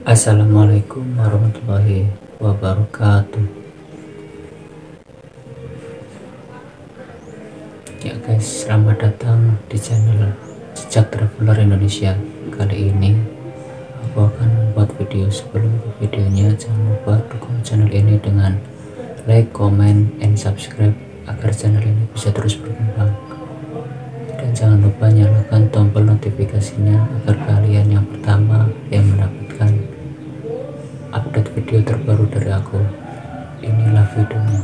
Assalamualaikum warahmatullahi wabarakatuh. Ya guys, selamat datang di channel Jejak Traveler Indonesia. Kali ini aku akan membuat video. Sebelum videonya, jangan lupa dukung channel ini dengan like, comment, and subscribe agar channel ini bisa terus berkembang. Dan jangan lupa nyalakan tombol notifikasinya agar kalian yang pertama yang mendapatkan update video terbaru dari aku. Inilah videonya.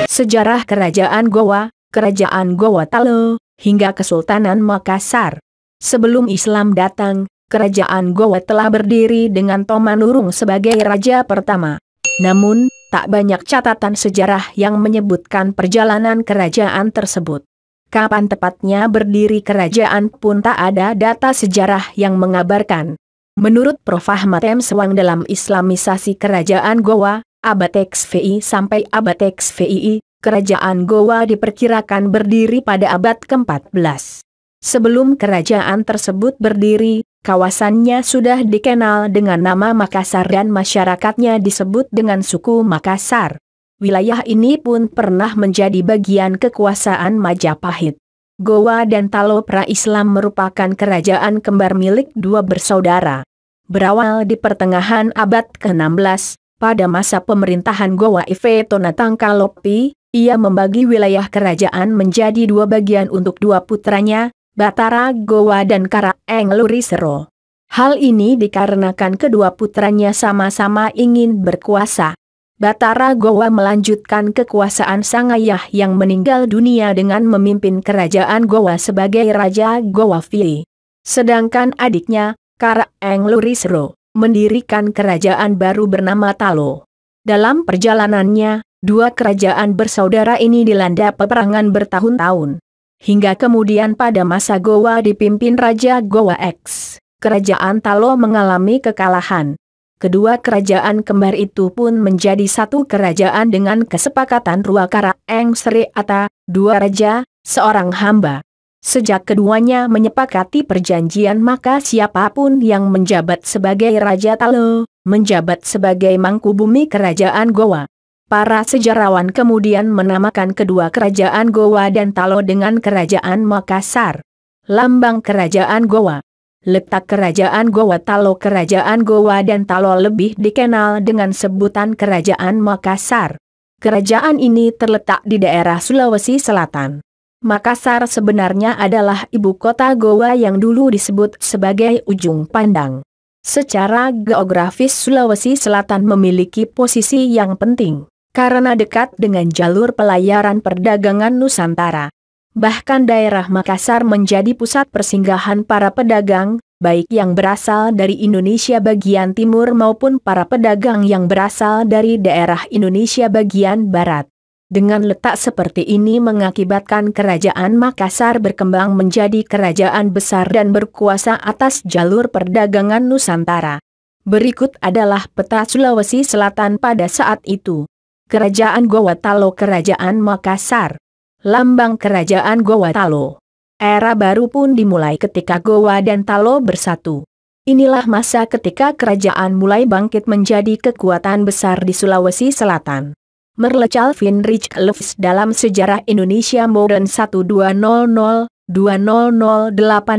Sejarah Kerajaan Gowa, Kerajaan Gowatalo, hingga Kesultanan Makassar. Sebelum Islam datang, Kerajaan Gowa telah berdiri dengan Tomanurung sebagai raja pertama. Namun, tak banyak catatan sejarah yang menyebutkan perjalanan kerajaan tersebut. Kapan tepatnya berdiri kerajaan pun tak ada data sejarah yang mengabarkan. Menurut Prof. Ahmad M. Sewang dalam Islamisasi Kerajaan Gowa, abad XVI sampai abad XVI, Kerajaan Gowa diperkirakan berdiri pada abad ke-14. Sebelum kerajaan tersebut berdiri, kawasannya sudah dikenal dengan nama Makassar dan masyarakatnya disebut dengan suku Makassar. Wilayah ini pun pernah menjadi bagian kekuasaan Majapahit. Gowa dan Talo pra-Islam merupakan kerajaan kembar milik dua bersaudara. Berawal di pertengahan abad ke-16, pada masa pemerintahan Gowa Ive Tonatangkalopi, ia membagi wilayah kerajaan menjadi dua bagian untuk dua putranya, Batara Gowa dan Kara Englurisero. Hal ini dikarenakan kedua putranya sama-sama ingin berkuasa. Batara Gowa melanjutkan kekuasaan sang ayah yang meninggal dunia dengan memimpin kerajaan Gowa sebagai Raja Gowa Fili. Sedangkan adiknya, Kara Englurisero, mendirikan kerajaan baru bernama Talo. Dalam perjalanannya, dua kerajaan bersaudara ini dilanda peperangan bertahun-tahun. Hingga kemudian pada masa Gowa dipimpin Raja Gowa X, kerajaan Talo mengalami kekalahan. Kedua kerajaan kembar itu pun menjadi satu kerajaan dengan kesepakatan Ruakara Eng Sri Ata, dua raja, seorang hamba. Sejak keduanya menyepakati perjanjian, maka siapapun yang menjabat sebagai Raja Talo, menjabat sebagai mangkubumi kerajaan Gowa. Para sejarawan kemudian menamakan kedua kerajaan Gowa dan Talo dengan Kerajaan Makassar. Lambang Kerajaan Gowa. Letak Kerajaan Gowa Talo. Kerajaan Gowa dan Talo lebih dikenal dengan sebutan Kerajaan Makassar. Kerajaan ini terletak di daerah Sulawesi Selatan. Makassar sebenarnya adalah ibu kota Gowa yang dulu disebut sebagai Ujung Pandang. Secara geografis Sulawesi Selatan memiliki posisi yang penting, karena dekat dengan jalur pelayaran perdagangan Nusantara. Bahkan daerah Makassar menjadi pusat persinggahan para pedagang, baik yang berasal dari Indonesia bagian timur maupun para pedagang yang berasal dari daerah Indonesia bagian barat. Dengan letak seperti ini mengakibatkan kerajaan Makassar berkembang menjadi kerajaan besar dan berkuasa atas jalur perdagangan Nusantara. Berikut adalah peta Sulawesi Selatan pada saat itu. Kerajaan Gowa Talo. Kerajaan Makassar. Lambang Kerajaan Gowa Talo. Era baru pun dimulai ketika Gowa dan Talo bersatu. Inilah masa ketika kerajaan mulai bangkit menjadi kekuatan besar di Sulawesi Selatan. Merle Calvin Rich Lewis dalam Sejarah Indonesia Modern 1200-2008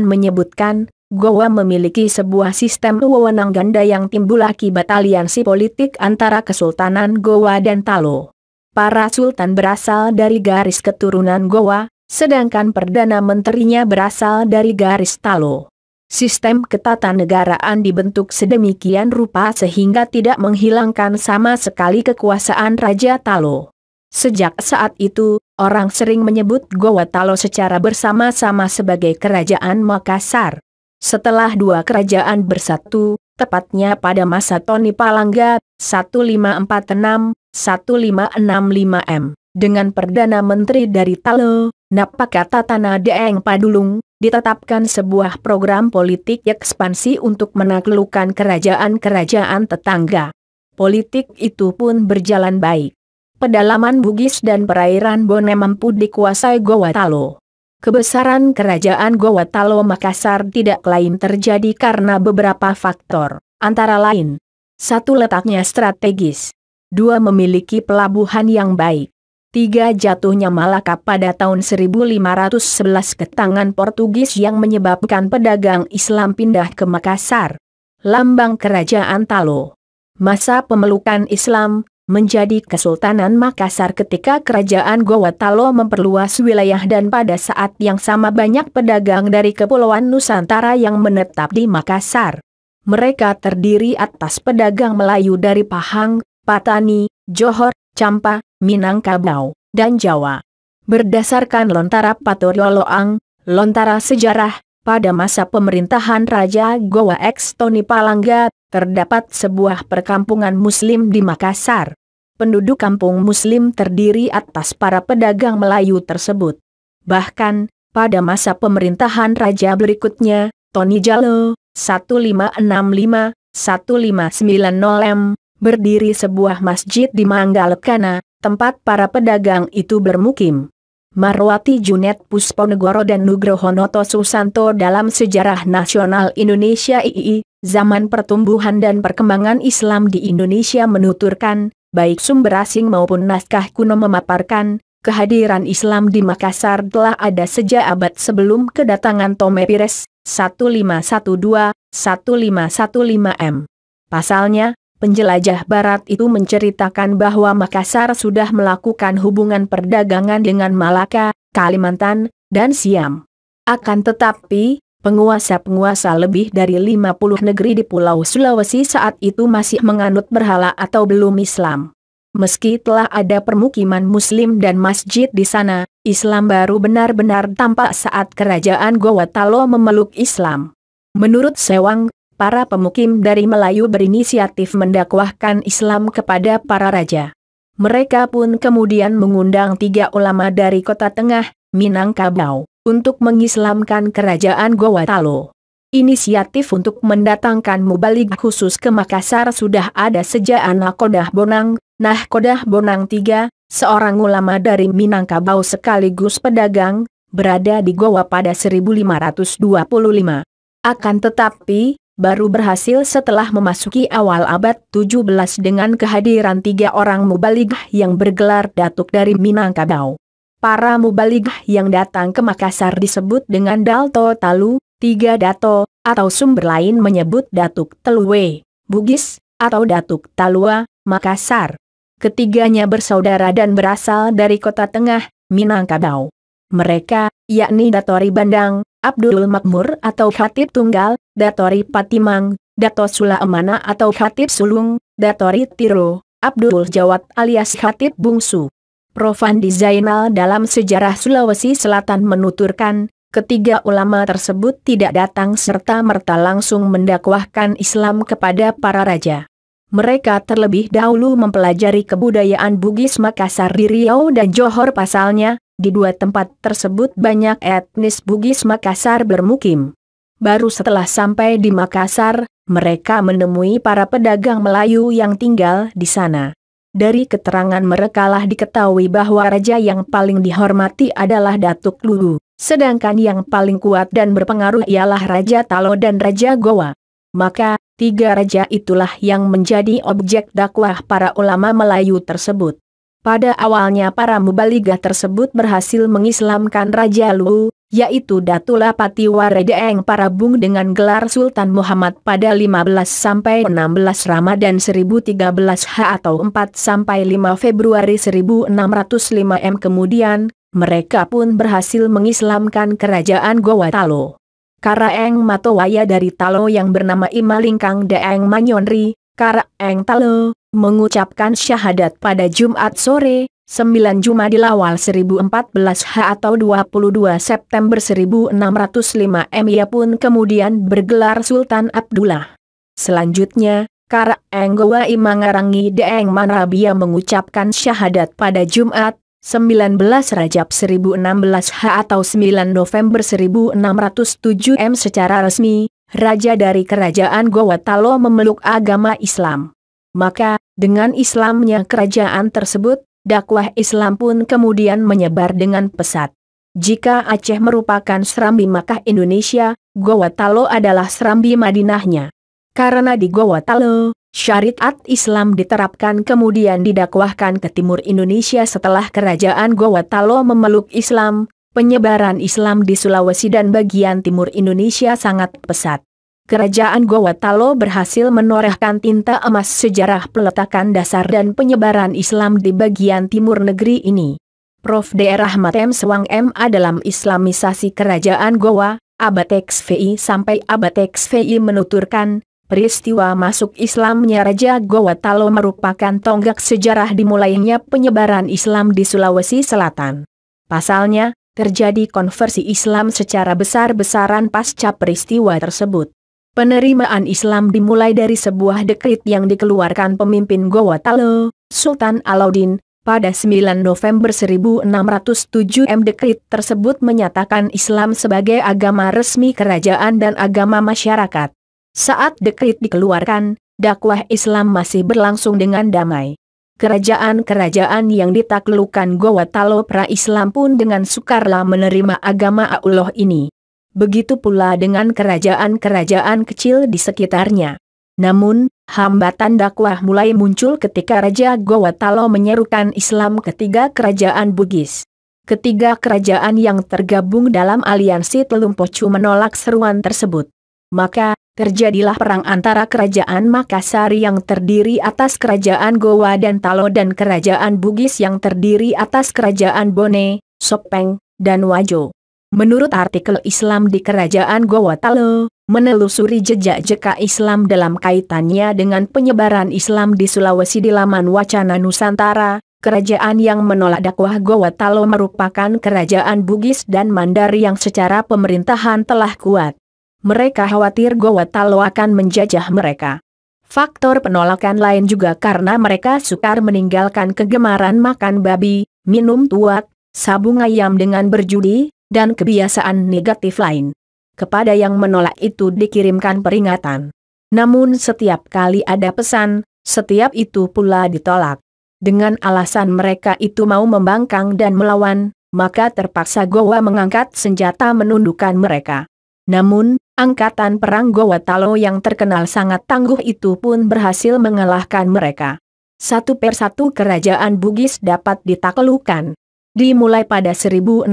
menyebutkan, Gowa memiliki sebuah sistem wewenang ganda yang timbul akibat aliansi politik antara Kesultanan Gowa dan Talo. Para sultan berasal dari garis keturunan Gowa, sedangkan Perdana Menterinya berasal dari garis Talo. Sistem ketatanegaraan dibentuk sedemikian rupa sehingga tidak menghilangkan sama sekali kekuasaan Raja Talo. Sejak saat itu, orang sering menyebut Gowa Talo secara bersama-sama sebagai Kerajaan Makassar. Setelah dua kerajaan bersatu, tepatnya pada masa Tony Palangga, 1546-1565 M, dengan Perdana Menteri dari Talo, Napaka Tatana Deeng Padulung, ditetapkan sebuah program politik ekspansi untuk menaklukkan kerajaan-kerajaan tetangga. Politik itu pun berjalan baik. Pedalaman Bugis dan perairan Bone mampu dikuasai Gowatalo. Kebesaran kerajaan Gowatalo Makassar tidak lain terjadi karena beberapa faktor, antara lain: 1. Letaknya strategis. 2. Memiliki pelabuhan yang baik. 3. Jatuhnya Malaka pada tahun 1511 ke tangan Portugis yang menyebabkan pedagang Islam pindah ke Makassar. Lambang kerajaan Talo. Masa pemelukan Islam menjadi Kesultanan Makassar ketika kerajaan Gowatalo memperluas wilayah dan pada saat yang sama banyak pedagang dari Kepulauan Nusantara yang menetap di Makassar. Mereka terdiri atas pedagang Melayu dari Pahang, Patani, Johor, Campa, Minangkabau, dan Jawa. Berdasarkan Lontara Patorioloang, Lontara Sejarah, pada masa pemerintahan Raja Gowa X Tony Palangga, terdapat sebuah perkampungan Muslim di Makassar. Penduduk kampung Muslim terdiri atas para pedagang Melayu tersebut. Bahkan, pada masa pemerintahan Raja berikutnya, Tony Jalo, 1565-1590 berdiri sebuah masjid di Manggalekana, tempat para pedagang itu bermukim. Marwati Junet Pusponegoro dan Nugrohonoto Susanto dalam Sejarah Nasional Indonesia III, Zaman Pertumbuhan dan Perkembangan Islam di Indonesia menuturkan, baik sumber asing maupun naskah kuno memaparkan, kehadiran Islam di Makassar telah ada sejak abad sebelum kedatangan Tome Pires, 1512-1515 m. Pasalnya, penjelajah Barat itu menceritakan bahwa Makassar sudah melakukan hubungan perdagangan dengan Malaka, Kalimantan, dan Siam. Akan tetapi, penguasa-penguasa lebih dari 50 negeri di Pulau Sulawesi saat itu masih menganut berhala atau belum Islam. Meski telah ada permukiman Muslim dan masjid di sana, Islam baru benar-benar tampak saat kerajaan Gowatalo memeluk Islam. Menurut Sewang, para pemukim dari Melayu berinisiatif mendakwahkan Islam kepada para raja. Mereka pun kemudian mengundang 3 ulama dari Kota Tengah, Minangkabau, untuk mengislamkan kerajaan Gowatalo. Inisiatif untuk mendatangkan mubaligh khusus ke Makassar sudah ada sejak Nahkodah Bonang III, seorang ulama dari Minangkabau sekaligus pedagang, berada di Gowa pada 1525. Akan tetapi, baru berhasil setelah memasuki awal abad 17 dengan kehadiran 3 orang mubaligh yang bergelar datuk dari Minangkabau. Para mubaligh yang datang ke Makassar disebut dengan Dalto Talu, 3 Dato, atau sumber lain menyebut Datuk Teluwe, Bugis, atau Datuk Talua, Makassar. Ketiganya bersaudara dan berasal dari Kota Tengah, Minangkabau. Mereka, yakni Datori Bandang, Abdul Makmur atau Khatib Tunggal, Datori Patimang, Dato Sula Emana atau Khatib Sulung, Datori Tiro, Abdul Jawad alias Khatib Bungsu. Prof. Andi Zainal dalam Sejarah Sulawesi Selatan menuturkan, ketiga ulama tersebut tidak datang serta-merta langsung mendakwahkan Islam kepada para raja. Mereka terlebih dahulu mempelajari kebudayaan Bugis Makassar di Riau dan Johor. Pasalnya, di 2 tempat tersebut banyak etnis Bugis Makassar bermukim. Baru setelah sampai di Makassar, mereka menemui para pedagang Melayu yang tinggal di sana. Dari keterangan merekalah diketahui bahwa raja yang paling dihormati adalah Datuk Lulu, sedangkan yang paling kuat dan berpengaruh ialah Raja Talo dan Raja Gowa. Maka, 3 raja itulah yang menjadi objek dakwah para ulama Melayu tersebut. Pada awalnya para mubaligah tersebut berhasil mengislamkan Raja Luwu, yaitu Datula Patiwaredeeng Parabung dengan gelar Sultan Muhammad pada 15-16 Ramadan 1013 H atau 4-5 Februari 1605 M. Kemudian, mereka pun berhasil mengislamkan kerajaan Gowatalo. Karaeng Matowaya dari Talo yang bernama Imalingkang Deeng Manyonri, Karaeng Talo, mengucapkan syahadat pada Jumat sore, 9 Jumadil Awal 1014 H atau 22 September 1605 M. Ia pun kemudian bergelar Sultan Abdullah. Selanjutnya, Karaeng Gowa Imangarangi Deeng Manrabia mengucapkan syahadat pada Jumat, 19 Rajab 1016 H atau 9 November 1607 M secara resmi, Raja dari Kerajaan Gowatalo memeluk agama Islam. Maka, dengan Islamnya kerajaan tersebut, dakwah Islam pun kemudian menyebar dengan pesat. Jika Aceh merupakan serambi Makkah Indonesia, Gowatalo adalah serambi Madinahnya. Karena di Gowatalo, syariat Islam diterapkan kemudian didakwahkan ke timur Indonesia setelah kerajaan Gowatalo memeluk Islam, penyebaran Islam di Sulawesi dan bagian timur Indonesia sangat pesat. Kerajaan Gowatalo berhasil menorehkan tinta emas sejarah peletakan dasar dan penyebaran Islam di bagian timur negeri ini. Prof. D. Rahmat M. Sewang M.A. dalam Islamisasi Kerajaan Gowa, abad XVI sampai abad XVI menuturkan, peristiwa masuk Islamnya Raja Gowatalo merupakan tonggak sejarah dimulainya penyebaran Islam di Sulawesi Selatan. Pasalnya, terjadi konversi Islam secara besar-besaran pasca peristiwa tersebut. Penerimaan Islam dimulai dari sebuah dekrit yang dikeluarkan pemimpin Gowatalo, Sultan Alauddin, pada 9 November 1607 Dekrit tersebut menyatakan Islam sebagai agama resmi kerajaan dan agama masyarakat. Saat dekrit dikeluarkan, dakwah Islam masih berlangsung dengan damai. Kerajaan-kerajaan yang ditaklukkan Gowatalo pra-Islam pun dengan sukarela menerima agama Allah ini. Begitu pula dengan kerajaan-kerajaan kecil di sekitarnya. Namun, hambatan dakwah mulai muncul ketika Raja Gowatalo menyerukan Islam ketiga kerajaan Bugis. Ketiga kerajaan yang tergabung dalam aliansi Telumpocu menolak seruan tersebut. Maka, terjadilah perang antara kerajaan Makassar yang terdiri atas kerajaan Gowa dan Talo dan kerajaan Bugis yang terdiri atas kerajaan Bone, Sopeng, dan Wajo. Menurut artikel Islam di Kerajaan Gowatalo, menelusuri jejak-jejak Islam dalam kaitannya dengan penyebaran Islam di Sulawesi di laman Wacana Nusantara, kerajaan yang menolak dakwah Gowatalo merupakan kerajaan Bugis dan Mandar yang secara pemerintahan telah kuat. Mereka khawatir Gowatalo akan menjajah mereka. Faktor penolakan lain juga karena mereka sukar meninggalkan kegemaran makan babi, minum tuak, sabung ayam dengan berjudi, dan kebiasaan negatif lain. Kepada yang menolak itu dikirimkan peringatan. Namun setiap kali ada pesan, setiap itu pula ditolak. Dengan alasan mereka itu mau membangkang dan melawan, maka terpaksa Gowa mengangkat senjata menundukkan mereka. Namun, angkatan perang Gowatalo yang terkenal sangat tangguh itu pun berhasil mengalahkan mereka. Satu persatu kerajaan Bugis dapat ditaklukkan. Dimulai pada 1609,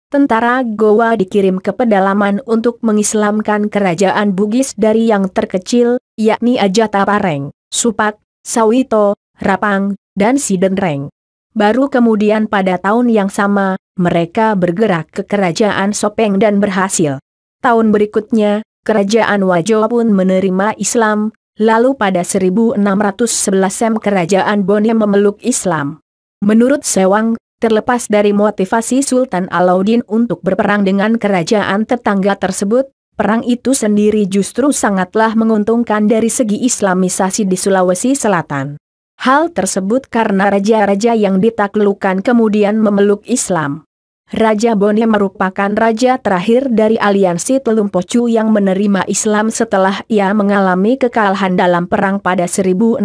tentara Gowa dikirim ke pedalaman untuk mengislamkan kerajaan Bugis dari yang terkecil, yakni Ajata Pareng, Supak, Sawito, Rapang, dan Sidenreng. Baru kemudian pada tahun yang sama, mereka bergerak ke kerajaan Sopeng dan berhasil. Tahun berikutnya, kerajaan Wajo pun menerima Islam, lalu pada 1611 kerajaan Bone memeluk Islam. Menurut Sewang, terlepas dari motivasi Sultan Alauddin untuk berperang dengan kerajaan tetangga tersebut, perang itu sendiri justru sangatlah menguntungkan dari segi Islamisasi di Sulawesi Selatan. Hal tersebut karena raja-raja yang ditaklukkan kemudian memeluk Islam. Raja Bone merupakan raja terakhir dari aliansi Telumpocu yang menerima Islam setelah ia mengalami kekalahan dalam perang pada 1611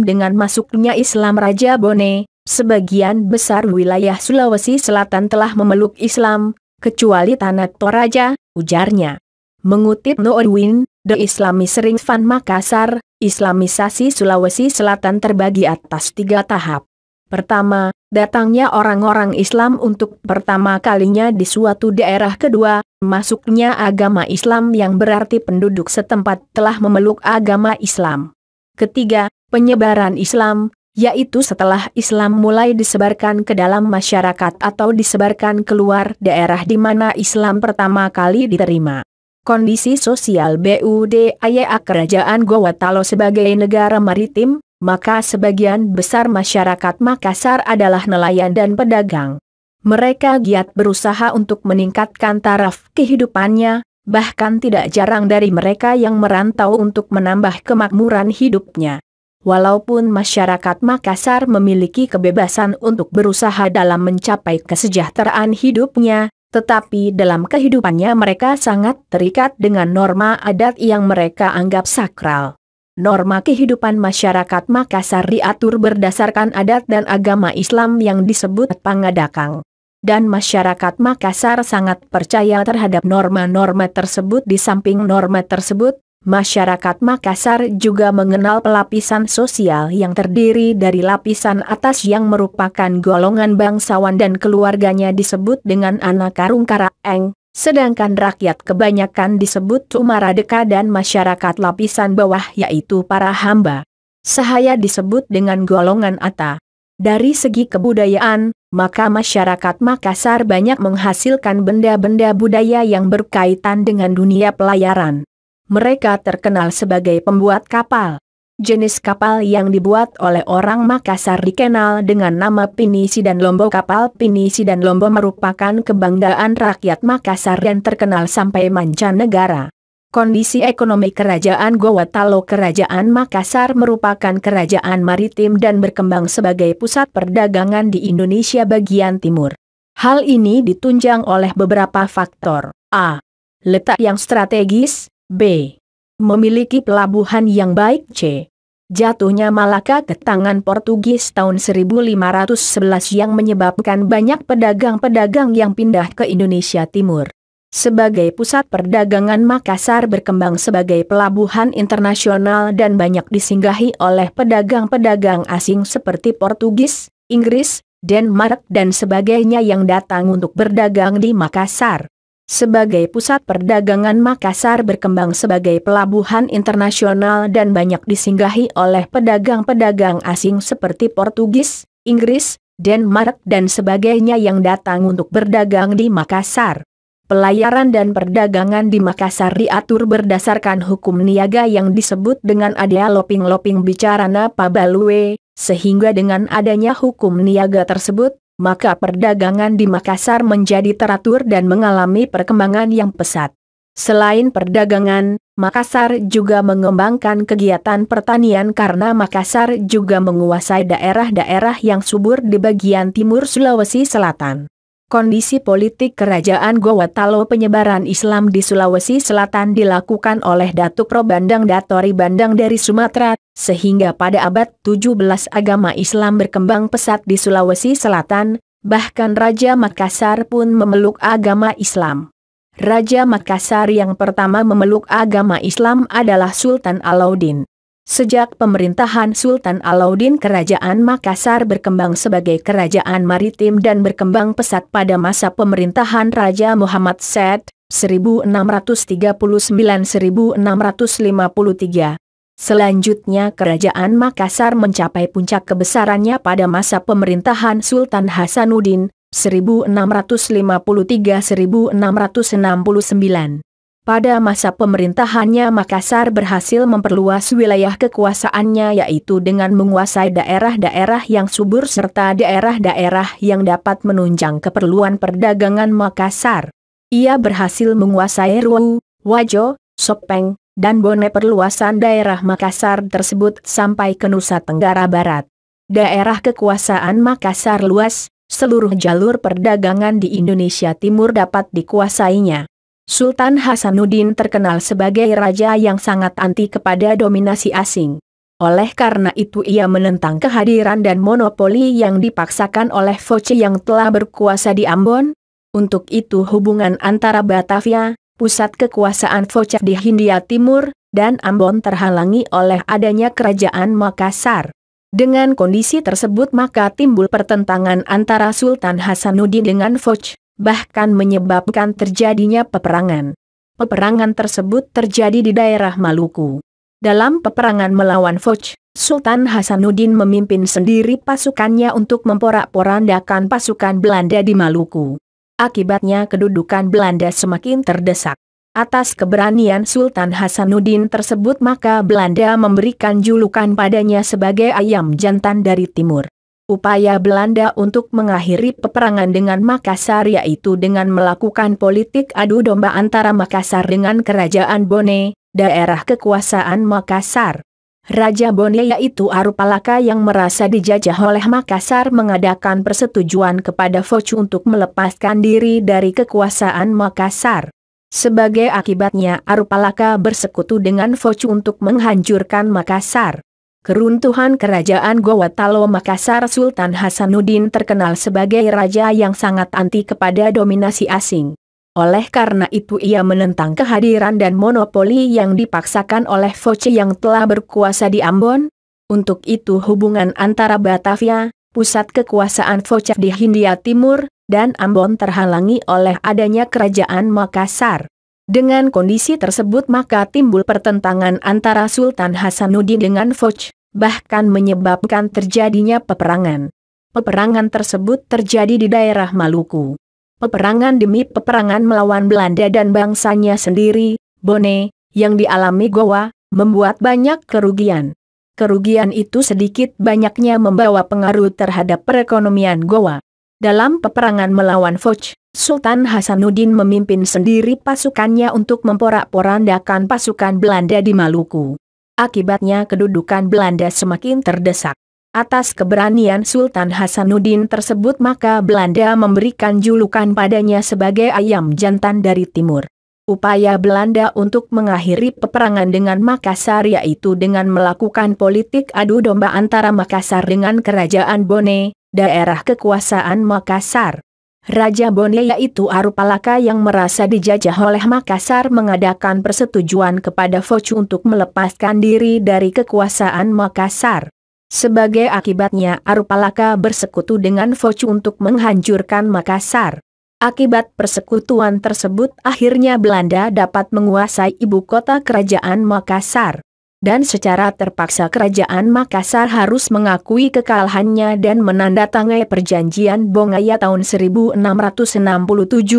dengan masuknya Islam Raja Bone. Sebagian besar wilayah Sulawesi Selatan telah memeluk Islam, kecuali Tanah Toraja, ujarnya. Mengutip Noordwin, The Islamisering van Makassar, Islamisasi Sulawesi Selatan terbagi atas 3 tahap. Pertama, datangnya orang-orang Islam untuk pertama kalinya di suatu daerah. Kedua, masuknya agama Islam yang berarti penduduk setempat telah memeluk agama Islam. Ketiga, penyebaran Islam, yaitu setelah Islam mulai disebarkan ke dalam masyarakat atau disebarkan keluar daerah di mana Islam pertama kali diterima. Kondisi sosial budaya kerajaan Gowatalo sebagai negara maritim, maka sebagian besar masyarakat Makassar adalah nelayan dan pedagang. Mereka giat berusaha untuk meningkatkan taraf kehidupannya, bahkan tidak jarang dari mereka yang merantau untuk menambah kemakmuran hidupnya. Walaupun masyarakat Makassar memiliki kebebasan untuk berusaha dalam mencapai kesejahteraan hidupnya, tetapi dalam kehidupannya mereka sangat terikat dengan norma adat yang mereka anggap sakral. Norma kehidupan masyarakat Makassar diatur berdasarkan adat dan agama Islam yang disebut Pangadakang. Dan masyarakat Makassar sangat percaya terhadap norma-norma tersebut. Di samping norma tersebut, masyarakat Makassar juga mengenal pelapisan sosial yang terdiri dari lapisan atas yang merupakan golongan bangsawan dan keluarganya disebut dengan anak karung karaeng, sedangkan rakyat kebanyakan disebut tumaradeka dan masyarakat lapisan bawah yaitu para hamba sahaya disebut dengan golongan ata. Dari segi kebudayaan, maka masyarakat Makassar banyak menghasilkan benda-benda budaya yang berkaitan dengan dunia pelayaran. Mereka terkenal sebagai pembuat kapal. Jenis kapal yang dibuat oleh orang Makassar dikenal dengan nama Pinisi dan Lombo. Kapal Pinisi dan Lombo merupakan kebanggaan rakyat Makassar dan terkenal sampai mancanegara. Kondisi ekonomi Kerajaan Gowatalo. Kerajaan Makassar merupakan kerajaan maritim dan berkembang sebagai pusat perdagangan di Indonesia bagian timur. Hal ini ditunjang oleh beberapa faktor. A. Letak yang strategis. B. Memiliki pelabuhan yang baik. C. Jatuhnya Malaka ke tangan Portugis tahun 1511 yang menyebabkan banyak pedagang-pedagang yang pindah ke Indonesia Timur. Sebagai pusat perdagangan Makassar berkembang sebagai pelabuhan internasional dan banyak disinggahi oleh pedagang-pedagang asing seperti Portugis, Inggris, Denmark dan sebagainya yang datang untuk berdagang di Makassar. Sebagai pusat perdagangan Makassar berkembang sebagai pelabuhan internasional dan banyak disinggahi oleh pedagang-pedagang asing seperti Portugis, Inggris, Denmark dan sebagainya yang datang untuk berdagang di Makassar. Pelayaran dan perdagangan di Makassar diatur berdasarkan hukum niaga yang disebut dengan Adea Loping-Loping Bicarana Pabalue, sehingga dengan adanya hukum niaga tersebut, maka perdagangan di Makassar menjadi teratur dan mengalami perkembangan yang pesat. Selain perdagangan, Makassar juga mengembangkan kegiatan pertanian karena Makassar juga menguasai daerah-daerah yang subur di bagian timur Sulawesi Selatan. Kondisi politik Kerajaan Gowatalo. Penyebaran Islam di Sulawesi Selatan dilakukan oleh Datuk Pro Bandang Datori Bandang dari Sumatera, sehingga pada abad 17 agama Islam berkembang pesat di Sulawesi Selatan, bahkan Raja Makassar pun memeluk agama Islam. Raja Makassar yang pertama memeluk agama Islam adalah Sultan Alauddin. Sejak pemerintahan Sultan Alauddin, Kerajaan Makassar berkembang sebagai kerajaan maritim dan berkembang pesat pada masa pemerintahan Raja Muhammad Said, 1639-1653. Selanjutnya Kerajaan Makassar mencapai puncak kebesarannya pada masa pemerintahan Sultan Hasanuddin, 1653-1669. Pada masa pemerintahannya Makassar berhasil memperluas wilayah kekuasaannya yaitu dengan menguasai daerah-daerah yang subur serta daerah-daerah yang dapat menunjang keperluan perdagangan Makassar. Ia berhasil menguasai Ruau, Wajo, Sopeng, dan Bone. Perluasan daerah Makassar tersebut sampai ke Nusa Tenggara Barat. Daerah kekuasaan Makassar luas, seluruh jalur perdagangan di Indonesia Timur dapat dikuasainya. Sultan Hasanuddin terkenal sebagai raja yang sangat anti kepada dominasi asing. Oleh karena itu ia menentang kehadiran dan monopoli yang dipaksakan oleh Foce yang telah berkuasa di Ambon. Untuk itu hubungan antara Batavia, pusat kekuasaan Foce di Hindia Timur, dan Ambon terhalangi oleh adanya kerajaan Makassar. Dengan kondisi tersebut maka timbul pertentangan antara Sultan Hasanuddin dengan Foce, bahkan menyebabkan terjadinya peperangan. Peperangan tersebut terjadi di daerah Maluku. Dalam peperangan melawan Foce, Sultan Hasanuddin memimpin sendiri pasukannya untuk memporak-porandakan pasukan Belanda di Maluku. Akibatnya kedudukan Belanda semakin terdesak. Atas keberanian Sultan Hasanuddin tersebut maka Belanda memberikan julukan padanya sebagai ayam jantan dari timur. Upaya Belanda untuk mengakhiri peperangan dengan Makassar yaitu dengan melakukan politik adu domba antara Makassar dengan Kerajaan Bone, daerah kekuasaan Makassar. Raja Bone yaitu Arupalaka yang merasa dijajah oleh Makassar mengadakan persetujuan kepada Foch untuk melepaskan diri dari kekuasaan Makassar. Sebagai akibatnya Arupalaka bersekutu dengan Foch untuk menghancurkan Makassar. Keruntuhan kerajaan Gowatalo Makassar, Sultan Hasanuddin terkenal sebagai raja yang sangat anti kepada dominasi asing. Oleh karena itu ia menentang kehadiran dan monopoli yang dipaksakan oleh Foch yang telah berkuasa di Ambon. Untuk itu hubungan antara Batavia, pusat kekuasaan Foch di Hindia Timur, dan Ambon terhalangi oleh adanya kerajaan Makassar. Dengan kondisi tersebut maka timbul pertentangan antara Sultan Hasanuddin dengan Foch, bahkan menyebabkan terjadinya peperangan. Peperangan tersebut terjadi di daerah Maluku. Peperangan demi peperangan melawan Belanda dan bangsanya sendiri, Bone, yang dialami Gowa, membuat banyak kerugian. Kerugian itu sedikit banyaknya membawa pengaruh terhadap perekonomian Gowa. Dalam peperangan melawan Foch, Sultan Hasanuddin memimpin sendiri pasukannya untuk memporak-porandakan pasukan Belanda di Maluku. Akibatnya kedudukan Belanda semakin terdesak. Atas keberanian Sultan Hasanuddin tersebut maka Belanda memberikan julukan padanya sebagai ayam jantan dari timur. Upaya Belanda untuk mengakhiri peperangan dengan Makassar yaitu dengan melakukan politik adu domba antara Makassar dengan Kerajaan Bone, daerah kekuasaan Makassar. Raja Bone yaitu Arupalaka yang merasa dijajah oleh Makassar mengadakan persetujuan kepada Foch untuk melepaskan diri dari kekuasaan Makassar. Sebagai akibatnya Arupalaka bersekutu dengan Foch untuk menghancurkan Makassar. Akibat persekutuan tersebut akhirnya Belanda dapat menguasai ibu kota kerajaan Makassar. Dan secara terpaksa kerajaan Makassar harus mengakui kekalahannya dan menandatangani perjanjian Bongaya tahun 1667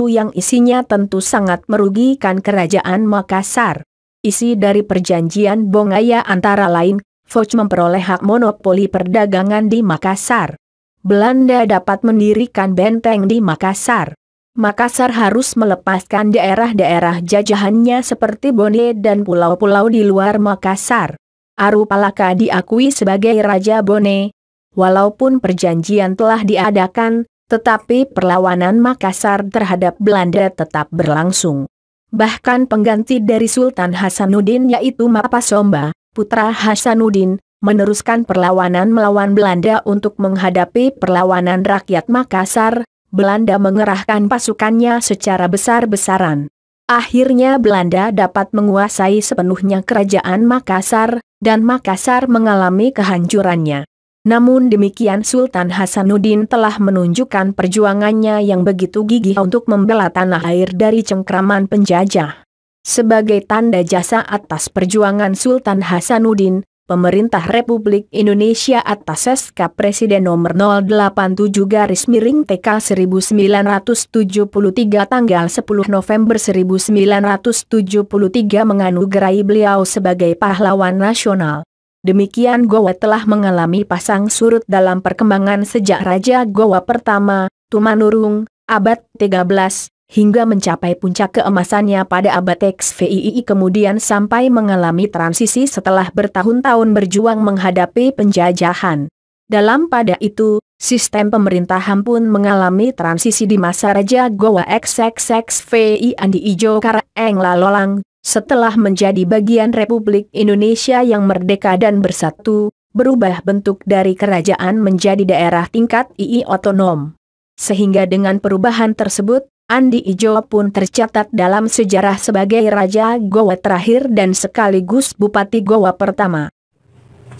yang isinya tentu sangat merugikan kerajaan Makassar. Isi dari perjanjian Bongaya antara lain, Foch memperoleh hak monopoli perdagangan di Makassar. Belanda dapat mendirikan benteng di Makassar. Makassar harus melepaskan daerah-daerah jajahannya seperti Bone dan pulau-pulau di luar Makassar. Arupalaka diakui sebagai Raja Bone. Walaupun perjanjian telah diadakan, tetapi perlawanan Makassar terhadap Belanda tetap berlangsung. Bahkan pengganti dari Sultan Hasanuddin yaitu Mapasomba, putra Hasanuddin, meneruskan perlawanan melawan Belanda untuk menghadapi perlawanan rakyat Makassar. Belanda mengerahkan pasukannya secara besar-besaran. Akhirnya Belanda dapat menguasai sepenuhnya kerajaan Makassar, dan Makassar mengalami kehancurannya. Namun demikian Sultan Hasanuddin telah menunjukkan perjuangannya yang begitu gigih untuk membela tanah air dari cengkraman penjajah. Sebagai tanda jasa atas perjuangan Sultan Hasanuddin, Pemerintah Republik Indonesia atas SK Presiden nomor 087-TK 1973 tanggal 10 November 1973 menganugerahi beliau sebagai pahlawan nasional. Demikian Gowa telah mengalami pasang surut dalam perkembangan sejak Raja Gowa pertama, Tumanurung, abad 13, hingga mencapai puncak keemasannya pada abad XVI kemudian sampai mengalami transisi setelah bertahun-tahun berjuang menghadapi penjajahan. Dalam pada itu, sistem pemerintahan pun mengalami transisi di masa Raja Gowa XXXVI Andi Ijo Karaeng Lalolang, setelah menjadi bagian Republik Indonesia yang merdeka dan bersatu, berubah bentuk dari kerajaan menjadi daerah tingkat II otonom. Sehingga dengan perubahan tersebut, Andi Ijo pun tercatat dalam sejarah sebagai Raja Gowa terakhir dan sekaligus Bupati Gowa pertama.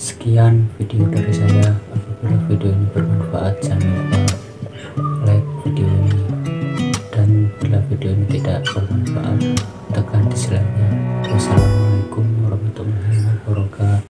Sekian video dari saya. Apabila video ini bermanfaat, jangan lupa like video ini. Dan bila video ini